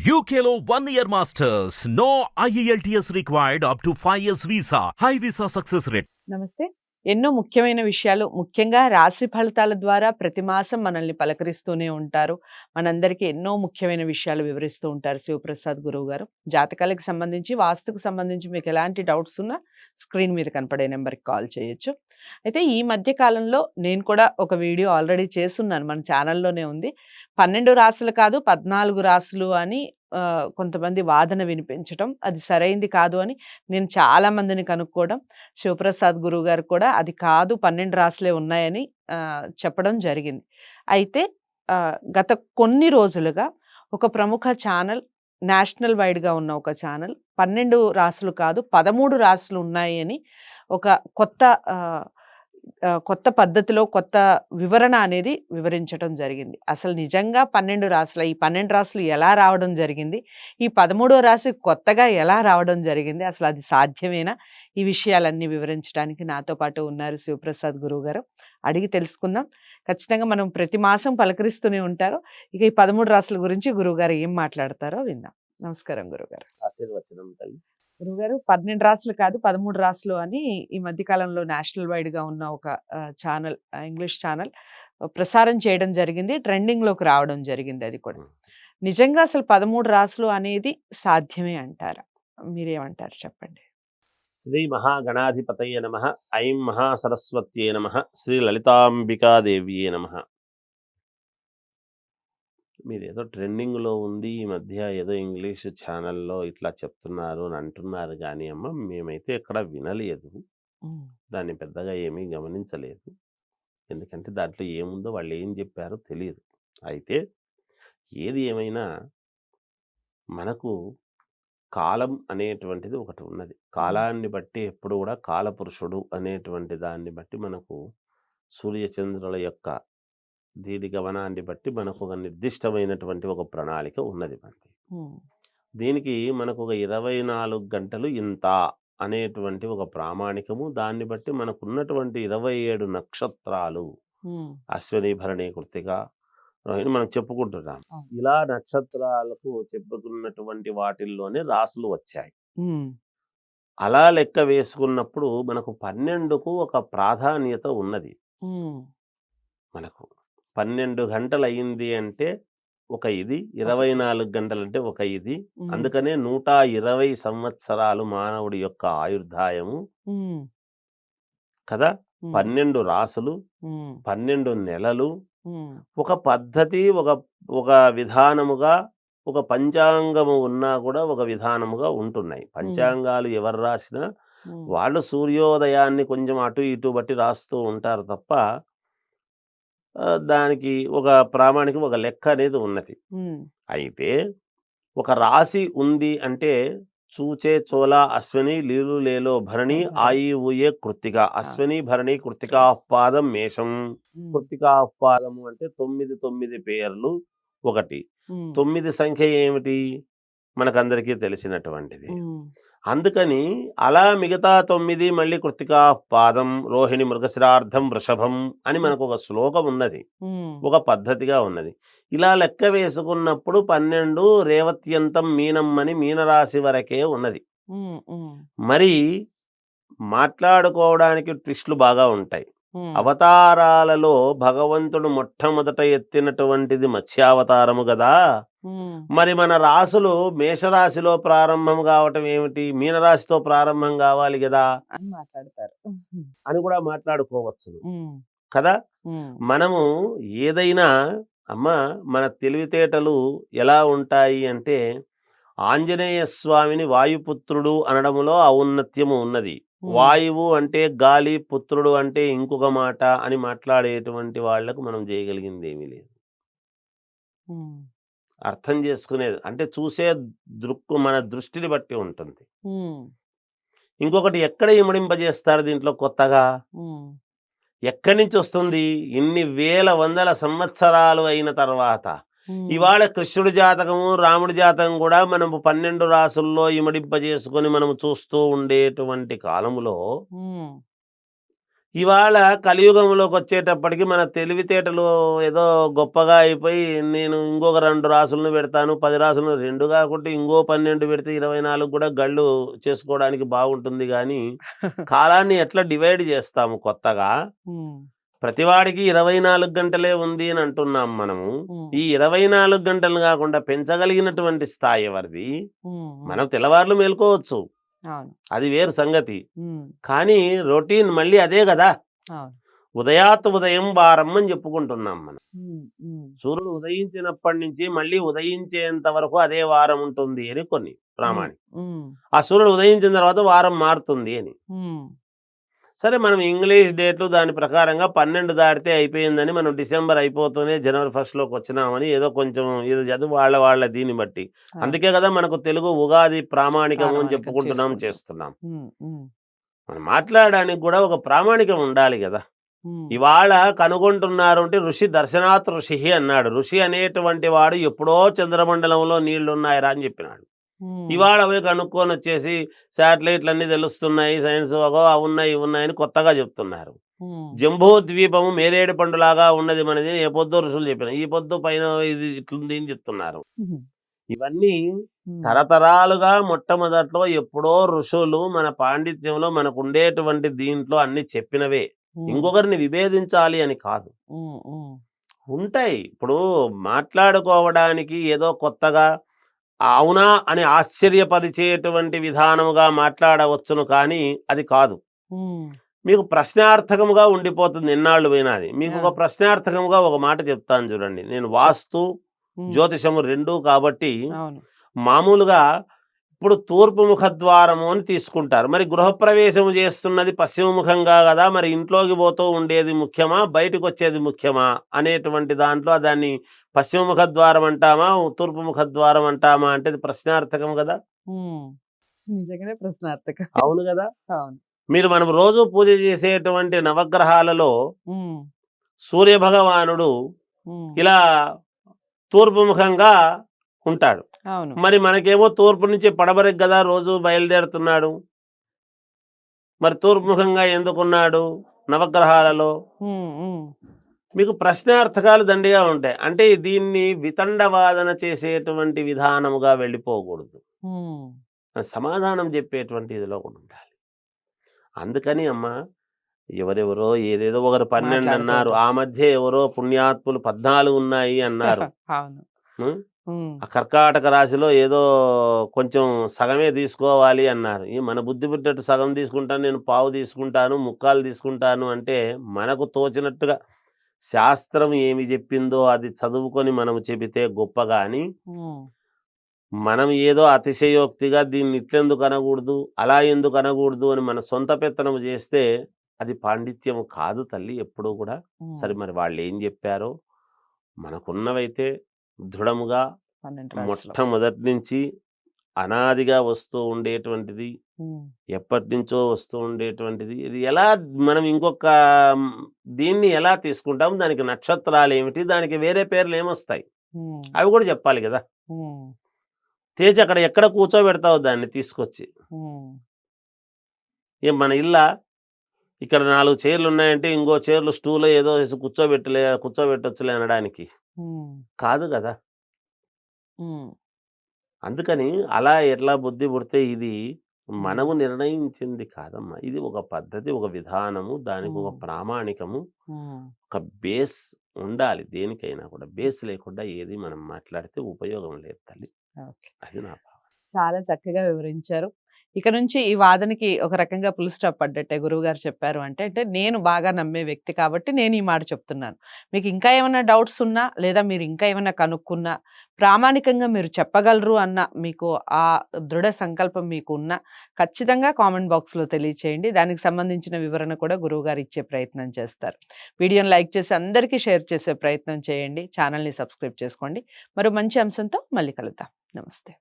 UKLO 1 year masters. No IELTS required up to 5 years visa. High visa success rate. నమస్తే. ఎన్నో ముఖ్యమైన విషయాలు ముఖ్యంగా రాశి ఫలితాల ద్వారా ప్రతి మాసం మనల్ని పలకరిస్తూనే ఉంటారు. మనందరికీ ఎన్నో ముఖ్యమైన విషయాలు వివరిస్తూ ఉంటారు శివప్రసాద్ గురువు గారు. జాతకాలకు సంబంధించి, వాస్తుకు సంబంధించి మీకు ఎలాంటి డౌట్స్ ఉన్నా స్క్రీన్ మీద కనపడే నెంబర్‌కి కాల్ చేయొచ్చు. అయితే ఈ మధ్య కాలంలో నేను కూడా ఒక వీడియో ఆల్రెడీ చేసున్నాను. మన ఛానల్‌లోనే ఉంది. 12 రాశులు కాదు 14 రాశులు అని కొంతమంది వాదన వినిపించటం. అది సరైంది కాదు అని నేను చాలా మందిని కనుక్కోవడం. శివప్రసాద్ గురువు గారు కూడా అది కాదు 12 రాశులే ఉన్నాయని చెప్పడం జరిగింది. అయితే గత కొన్ని రోజులుగా ఒక ప్రముఖ ఛానల్, నేషనల్ వైడ్‌గా ఉన్న ఒక ఛానల్ 12 రాశులు కాదు 13 రాశులు ఉన్నాయి అని ఒక కొత్త కొత్త పద్ధతిలో కొత్త వివరణ అనేది వివరించటం జరిగింది. అసలు నిజంగా 12 రాశుల ఈ 12 రాశులు ఎలా రావడం జరిగింది? ఈ 13వ రాశి కొత్తగా ఎలా రావడం జరిగింది? అసలు అది సాధ్యమేనా? ఈ విషయాలన్నీ వివరించడానికి నాతో పాటు ఉన్నారు శివప్రసాద్ గురువు గారు. అడిగి తెలుసుకుందాం. ఖచ్చితంగా మనం ప్రతి మాసం పలకరిస్తూనే ఉంటారు. ఇక ఈ 13 రాశుల గురించి గురువుగారు ఏం మాట్లాడతారో విందాం. నమస్కారం గురువుగారు. ఆశీర్వచనం తల్లి. గురువుగారు 12 రాశులు కాదు 13 రాశులు అని ఈ మధ్య కాలంలో నేషనల్ వైడ్‌గా ఉన్న ఒక ఛానల్, ఇంగ్లీష్ ఛానల్ ప్రసారం చేయడం జరిగింది. ట్రెండింగ్‌లోకి రావడం జరిగింది అది కూడా. నిజంగా అసలు 13 రాశులు అనేది సాధ్యమే అంటారా? మీరేమంటారు చెప్పండి? శ్రీ మహాగణాధిపతయే నమః. ఐం మహాసరస్వత్యే నమః. శ్రీ లలితాంబికాదేవ్యే నమః. మీరేదో ట్రెండింగ్‌లో ఉంది ఈ మధ్య ఏదో ఇంగ్లీష్ ఛానల్‌లో ఇట్లా చెప్తున్నారు అని అంటున్నారు గానీ అమ్మ, మేమైతే ఎక్కడ వినలేదు. దాన్ని పెద్దగా ఏమీ గమనించలేదు. ఎందుకంటే దాంట్లో ఏముందో వాళ్ళు ఏం చెప్పారో తెలీదు. అయితే ఏది ఏమైనా మనకు కాలం అనేటువంటిది ఒకటి ఉన్నది. కాలాన్ని బట్టి ఎప్పుడు కూడా కాలపురుషుడు అనేటువంటి దాన్ని బట్టి మనకు సూర్యచంద్రుల యొక్క దీని గమనాన్ని బట్టి మనకు ఒక నిర్దిష్టమైనటువంటి ఒక ప్రణాళిక ఉన్నది మనకి. దీనికి మనకు ఒక 24 గంటలు ఇంత అనేటువంటి ఒక ప్రామాణికము. దాన్ని బట్టి మనకున్నటువంటి 27 నక్షత్రాలు అశ్విని, భరణి, కృత్తిక, రోహిణి మనం చెప్పుకుంటున్నాం. ఇలా నక్షత్రాలకు చెప్పుకున్నటువంటి వాటిల్లోనే రాసులు వచ్చాయి. అలా లెక్క వేసుకున్నప్పుడు మనకు 12కు ఒక ప్రాధాన్యత ఉన్నది. మనకు 12 గంటలు అయింది అంటే ఒక ఇది, 24 గంటలంటే ఒక ఇది. అందుకనే 120 సంవత్సరాలు మానవుడి యొక్క ఆయుర్దాయము కదా. 12 రాసులు, 12 నెలలు, ఒక పద్ధతి, ఒక విధానముగా, ఒక పంచాంగము ఉన్నా కూడా ఒక విధానముగా ఉంటున్నాయి. పంచాంగాలు ఎవరు రాసినా వాళ్ళు సూర్యోదయాన్ని కొంచెం అటు ఇటు బట్టి రాస్తూ ఉంటారు తప్ప దానికి ఒక ప్రామాణికం, ఒక లెక్క అనేది ఉన్నది. అయితే ఒక రాశి ఉంది అంటే చూచే చోళ అశ్విని లీలు లేలో భరణి ఆయి ఊయే కృత్తిక. అశ్విని, భరణి, కృత్తిక పాదం మేషం. కృత్తిక పాదము అంటే 9 పేర్లు ఒకటి. 9 సంఖ్య ఏమిటి మనకందరికీ తెలిసినటువంటిది. అందుకని అలా మిగతా 9 మళ్ళీ కృత్తికా పాదం, రోహిణి, మృగశిరార్థం, వృషభం అని మనకు ఒక శ్లోకం ఉన్నది, ఒక పద్ధతిగా ఉన్నది. ఇలా లెక్క వేసుకున్నప్పుడు 12 రేవత్యంతం మీనం అని మీనరాశి వరకే ఉన్నది. మరి మాట్లాడుకోవడానికి ట్విస్టులు బాగా ఉంటాయి. అవతారాలలో భగవంతుడు మొట్టమొదట ఎత్తినటువంటిది మత్స్యావతారము కదా. మరి మన రాసులు మేషరాశిలో ప్రారంభం కావటం ఏమిటి, మీనరాశితో ప్రారంభం కావాలి కదా అని మాట్లాడతారు అని కూడా మాట్లాడుకోవచ్చు కదా. మనము ఏదైనా అమ్మ మన తెలివితేటలు ఎలా ఉంటాయి అంటే ఆంజనేయ స్వామిని వాయుపుత్రుడు అనడములో ఔన్నత్యము ఉన్నది. వాయువు అంటే గాలి, పుత్రుడు అంటే ఇంకొక మాట అని మాట్లాడేటువంటి వాళ్లకు మనం చేయగలిగింది ఏమీ లేదు. అర్థం చేసుకునేది అంటే చూసే మన దృష్టిని బట్టి ఉంటుంది. ఇంకొకటి ఎక్కడ ఇమడింపజేస్తారు దీంట్లో కొత్తగా, ఎక్కడి నుంచి వస్తుంది? ఇన్ని వేల వందల సంవత్సరాలు అయిన తర్వాత ఇవాళ కృష్ణుడి జాతకము, రాముడి జాతకం కూడా మనము 12 రాసుల్లో ఇమడింపజేసుకొని మనము చూస్తూ ఉండేటువంటి కాలములో ఇవాళ కలియుగంలోకి వచ్చేటప్పటికి మన తెలివితేటలు ఏదో గొప్పగా అయిపోయి నేను ఇంకొక 2 రాసులను పెడతాను, 10 రాసులను 2 కాకుంటే ఇంకో 12 పెడితే 24 కూడా గళ్ళు చేసుకోవడానికి బాగుంటుంది కానీ కాలాన్ని ఎట్లా డివైడ్ చేస్తాము కొత్తగా? ఉమ్, ప్రతివాడికి 24 గంటలే ఉంది అని అంటున్నాం మనము. ఈ 24 గంటలు కాకుండా పెంచగలిగినటువంటి స్థాయి ఎవరిది? ఉమ్, ఉమ్, మనం తెల్లవార్లు మేల్కోవచ్చు, అవును. అది వేరు సంగతి. ఉమ్, కానీ రొటీన్ మళ్ళీ అదే కదా. అవును. ఉదయాత్ ఉదయం వారం అని చెప్పుకుంటున్నాం మనం. ఉమ్, ఉమ్, సూర్యుడు ఉదయించినప్పటి నుంచి మళ్ళీ ఉదయించేంత వరకు అదే వారం ఉంటుంది అని కొన్ని ఉమ్, ప్రామాణికం. ఉమ్, ఆ సూర్యుడు ఉదయించిన తర్వాత వారం మారుతుంది అని. ఉమ్, సరే, మనం ఇంగ్లీష్ డేట్లు దాని ప్రకారంగా 12 దాటితే అయిపోయిందని మనం డిసెంబర్ అయిపోతూనే జనవరి 1 వచ్చినామని ఏదో కొంచెం ఇది చదువు వాళ్ళ దీన్ని బట్టి. అవును. అందుకే కదా మనకు తెలుగు ఉగాది ప్రామాణికము అని ప్రామాణికం చెప్పుకుంటున్నాం, చేసుకుంటాం. చేస్తున్నాం. ఉమ్, ఉమ్, మనం మాట్లాడడానికి కూడా ఒక ప్రామాణికం ఉండాలి కదా. ఉమ్, ఇవాళ కనుగొంటున్నారు అంటే ఋషి దర్శనాత్ ఋషి అన్నాడు. ఋషి అనేటువంటి వాడు ఎప్పుడో చంద్రమండలంలో నీళ్లున్నాయిరా అని చెప్పినాడు. ఉమ్, ఇవాళ అవి కనుక్కొని వచ్చేసి శాటిలైట్లు అన్నీ తెలుస్తున్నాయి, సైన్స్ అగో అవి ఉన్నాయి ఇవి ఉన్నాయని కొత్తగా చెప్తున్నారు. ఉమ్, జంబూ ద్వీపము మేరేడు పండులాగా ఉన్నది మనది ఏ పొద్దు ఋషులు చెప్పిన, ఈ పొద్దు పైన ఇది ఇట్లుంది అని చెప్తున్నారు. ఉమ్, ఇవన్నీ ఉమ్, తరతరాలుగా మొట్టమొదట్లో ఎప్పుడో ఋషులు మన పాండిత్యంలో మనకు ఉండేటువంటి దీంట్లో అన్ని చెప్పినవే. ఉమ్, ఇంకొకరిని విభేదించాలి అని కాదు. ఉమ్, ఉమ్, ఉంటాయి. ఇప్పుడు మాట్లాడుకోవడానికి ఏదో కొత్తగా అవునా అని ఆశ్చర్యపరిచేటువంటి విధానముగా మాట్లాడవచ్చును, కానీ అది కాదు. ఉమ్, మీకు ప్రశ్నార్థకముగా ఉండిపోతుంది ఎన్నాళ్ళు పోయినా అది. మీకు ఒక ఆ, ప్రశ్నార్థకముగా ఒక మాట చెప్తాను చూడండి. నేను వాస్తు, ఉమ్, జ్యోతిషము 2 కాబట్టి అవును. మామూలుగా ఇప్పుడు తూర్పు ముఖద్వారము అని తీసుకుంటారు. మరి గృహప్రవేశం చేస్తున్నది పశ్చిమ ముఖంగా కదా, మరి ఇంట్లోకి పోతూ ఉండేది ముఖ్యమా, బయటకు వచ్చేది ముఖ్యమా అనేటువంటి దాంట్లో దాన్ని పశ్చిమ ముఖద్వారం అంటామా, తూర్పు ముఖద్వారం అంటామా అంటే అది ప్రశ్నార్థకం కదా. ఉమ్, నిజంగానే ప్రశ్నార్థకం. అవును కదా. అవును. మనం రోజు పూజ చేసేటువంటి నవగ్రహాలలో ఉమ్, సూర్య భగవానుడు ఉమ్, ఇలా తూర్పు ముఖంగా ఉంటాడు. అవును. మరి మనకేమో తూర్పు నుంచి పడమరకు కదా రోజు బయలుదేరుతున్నాడు. మరి తూర్పు ముఖంగా ఎందుకున్నాడు నవగ్రహాలలో? ఉమ్, ఉమ్, మీకు ప్రశ్నార్థకాలు దండిగా ఉంటాయి. అంటే దీన్ని వితండవాదన చేసేటువంటి విధానముగా వెళ్ళిపోకూడదు. ఉమ్, సమాధానం చెప్పేటువంటి ఇదిలో కూడా ఉండాలి. అందుకని అమ్మా, ఎవరెవరో ఏదేదో ఒకరు 12 మాట్లాడుతూ అన్నారు. ఉంటాం. ఆ మధ్య ఎవరో పుణ్యాత్ములు 14 ఉన్నాయి అన్నారు. అవును. ఉం? ఉమ్, ఆ కర్కాటక రాశిలో ఏదో కొంచెం సగమే తీసుకోవాలి అన్నారు. ఈ మన బుద్ధి పుట్టినట్టు సగం తీసుకుంటాను, నేను పావు తీసుకుంటాను, ముక్కాలు తీసుకుంటాను అంటే మనకు తోచినట్టుగా శాస్త్రం ఏమి చెప్పిందో అది చదువుకొని మనం చెబితే గొప్ప గాని, ఉమ్, మనం ఏదో అతిశయోక్తిగా దీన్ని ఇట్లెందుకు అనకూడదు, అలా ఎందుకు అనకూడదు అని మన సొంత పెత్తనం చేస్తే అది పాండిత్యము కాదు తల్లి ఎప్పుడూ కూడా. సరే, ఉమ్, మరి వాళ్ళు ఏం చెప్పారో మనకున్నవైతే దృఢముగా 12 రాశులు. మొట్టమొదటి నుంచి అనాదిగా వస్తూ ఉండేటువంటిది, ఉమ్, ఎప్పటినుంచో వస్తూ ఉండేటువంటిది. ఇది ఎలా మనం ఇంకొక మ్, దీన్ని ఎలా తీసుకుంటాం, దానికి నక్షత్రాలు ఏమిటి, దానికి వేరే పేర్లు ఏమొస్తాయి, ఉమ్, అవి కూడా చెప్పాలి కదా. ఉమ్, తేచి అక్కడ ఎక్కడ కూర్చోబెడతావు దాన్ని తీసుకొచ్చి? ఉమ్, ఏం మన ఇల్లా? ఇక్కడ 4 చైర్లు ఉన్నాయంటే ఇంకో చైర్లు స్టూలో ఏదో వేసి కూర్చోబెట్టొచ్చులే అనడానికి ఉమ్, కాదు కదా. ఉమ్, అందుకని అలా ఎట్లా బుద్ధి పుడితే ఇది ఉమ్, మనము నిర్ణయించింది కాదమ్మా. ఇది ఒక పద్ధతి, ఒక విధానము, దానికి ఒక ఉమ్, ప్రామాణికము, ఉమ్, ఒక బేస్ ఉండాలి. దేనికైనా కూడా బేస్ లేకుండా ఏది మనం మాట్లాడితే ఉపయోగం లేదు తల్లి. ఓకే. అది నా భావన. చాలా చక్కగా వివరించారు. ఇక నుంచి ఈ వాదనకి ఒక రకంగా ఫుల్ స్టాప్ పడ్డట్టే గురువుగారు చెప్పారు అంటే. అంటే నేను బాగా నమ్మే వ్యక్తి కాబట్టి నేను ఈ మాట చెప్తున్నాను. మీకు ఇంకా ఏమైనా డౌట్స్ ఉన్నా, లేదా మీరు ఇంకా ఏమైనా కనుక్కున్నా, ప్రామాణికంగా మీరు చెప్పగలరు అన్న మీకు ఆ దృఢ సంకల్పం మీకు ఉన్నా, ఖచ్చితంగా కామెంట్ బాక్స్‌లో తెలియచేయండి. దానికి సంబంధించిన వివరణ కూడా గురువుగారు ఇచ్చే ప్రయత్నం చేస్తారు. వీడియోని లైక్ చేసి అందరికీ షేర్ చేసే ప్రయత్నం చేయండి. ఛానల్‌ని సబ్స్క్రైబ్ చేసుకోండి. మరో మంచి అంశంతో మళ్ళీ కలుద్దాం. నమస్తే.